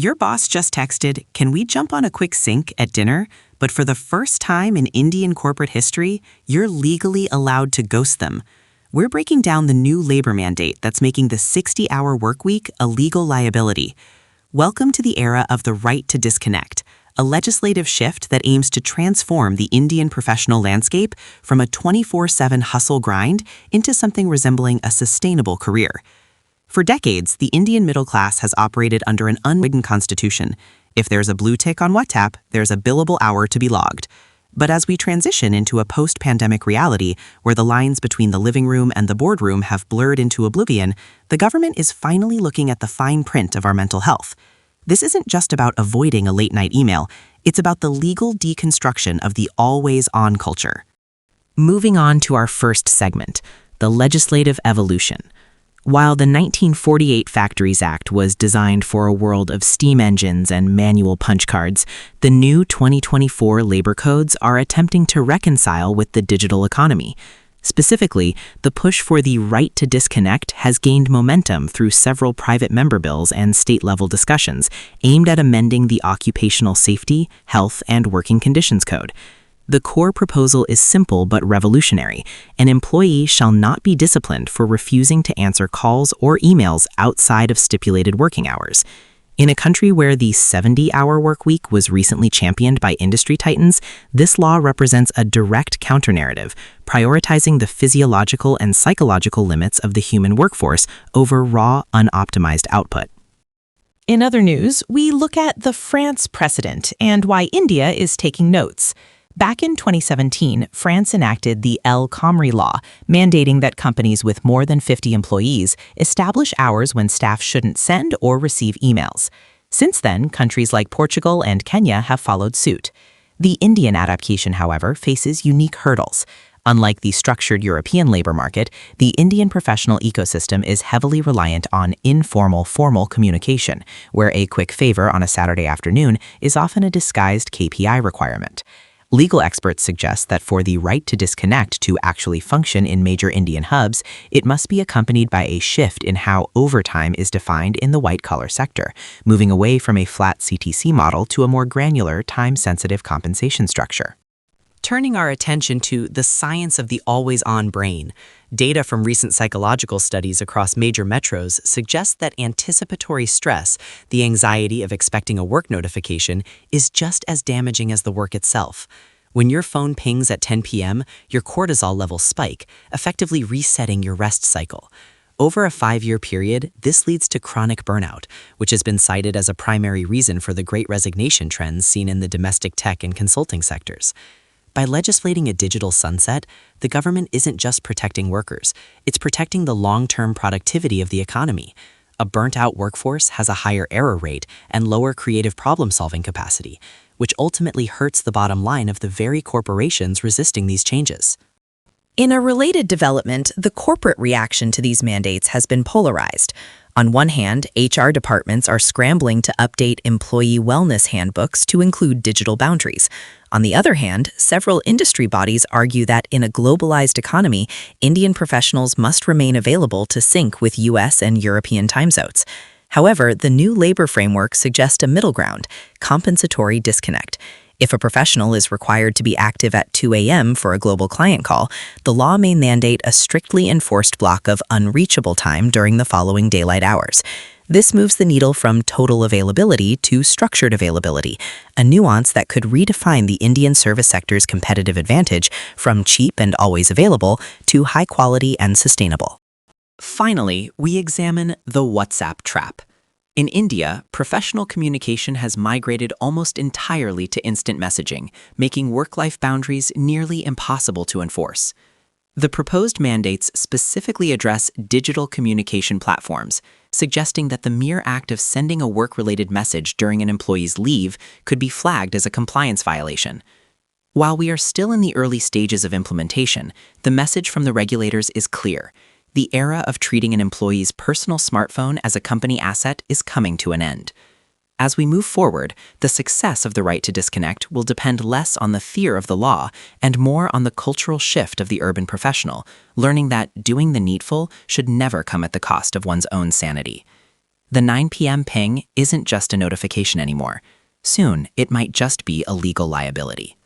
Your boss just texted, "Can we jump on a quick sync at dinner?" But for the first time in Indian corporate history, you're legally allowed to ghost them. We're breaking down the new labor mandate that's making the 60-hour workweek a legal liability. Welcome to the era of the right to disconnect, a legislative shift that aims to transform the Indian professional landscape from a 24/7 hustle grind into something resembling a sustainable career. For decades, the Indian middle class has operated under an unwritten constitution. If there's a blue tick on WhatsApp, there's a billable hour to be logged. But as we transition into a post-pandemic reality where the lines between the living room and the boardroom have blurred into oblivion, the government is finally looking at the fine print of our mental health. This isn't just about avoiding a late-night email, it's about the legal deconstruction of the always-on culture. Moving on to our first segment, the legislative evolution. While the 1948 Factories Act was designed for a world of steam engines and manual punch cards, the new 2024 labor codes are attempting to reconcile with the digital economy. Specifically, the push for the right to disconnect has gained momentum through several private member bills and state-level discussions aimed at amending the Occupational Safety, Health, and Working Conditions Code. The core proposal is simple but revolutionary. An employee shall not be disciplined for refusing to answer calls or emails outside of stipulated working hours. In a country where the 70-hour work week was recently championed by industry titans, this law represents a direct counter-narrative, prioritizing the physiological and psychological limits of the human workforce over raw, unoptimized output. In other news, we look at the France precedent and why India is taking notes. Back in 2017, France enacted the El Khomri law, mandating that companies with more than 50 employees establish hours when staff shouldn't send or receive emails. Since then, countries like Portugal and Kenya have followed suit. The Indian adaptation, however, faces unique hurdles. Unlike the structured European labor market, the Indian professional ecosystem is heavily reliant on informal-formal communication, where a quick favor on a Saturday afternoon is often a disguised KPI requirement. Legal experts suggest that for the right to disconnect to actually function in major Indian hubs, it must be accompanied by a shift in how overtime is defined in the white-collar sector, moving away from a flat CTC model to a more granular, time-sensitive compensation structure. Turning our attention to the science of the always-on brain, data from recent psychological studies across major metros suggests that anticipatory stress, the anxiety of expecting a work notification, is just as damaging as the work itself. When your phone pings at 10 p.m., your cortisol levels spike, effectively resetting your rest cycle. Over a 5-year period, this leads to chronic burnout, which has been cited as a primary reason for the Great Resignation trends seen in the domestic tech and consulting sectors. By legislating a digital sunset, the government isn't just protecting workers, it's protecting the long-term productivity of the economy. A burnt-out workforce has a higher error rate and lower creative problem-solving capacity, which ultimately hurts the bottom line of the very corporations resisting these changes. In a related development, the corporate reaction to these mandates has been polarized. On one hand, HR departments are scrambling to update employee wellness handbooks to include digital boundaries. On the other hand, several industry bodies argue that in a globalized economy, Indian professionals must remain available to sync with US and European time zones. However, the new labor framework suggests a middle ground, compensatory disconnect. If a professional is required to be active at 2 a.m. for a global client call, the law may mandate a strictly enforced block of unreachable time during the following daylight hours. This moves the needle from total availability to structured availability, a nuance that could redefine the Indian service sector's competitive advantage from cheap and always available to high quality and sustainable. Finally, we examine the WhatsApp trap. In India, professional communication has migrated almost entirely to instant messaging, making work-life boundaries nearly impossible to enforce. The proposed mandates specifically address digital communication platforms, suggesting that the mere act of sending a work-related message during an employee's leave could be flagged as a compliance violation. While we are still in the early stages of implementation, the message from the regulators is clear. The era of treating an employee's personal smartphone as a company asset is coming to an end. As we move forward, the success of the right to disconnect will depend less on the fear of the law and more on the cultural shift of the urban professional, learning that doing the needful should never come at the cost of one's own sanity. The 9 p.m. ping isn't just a notification anymore. Soon, it might just be a legal liability.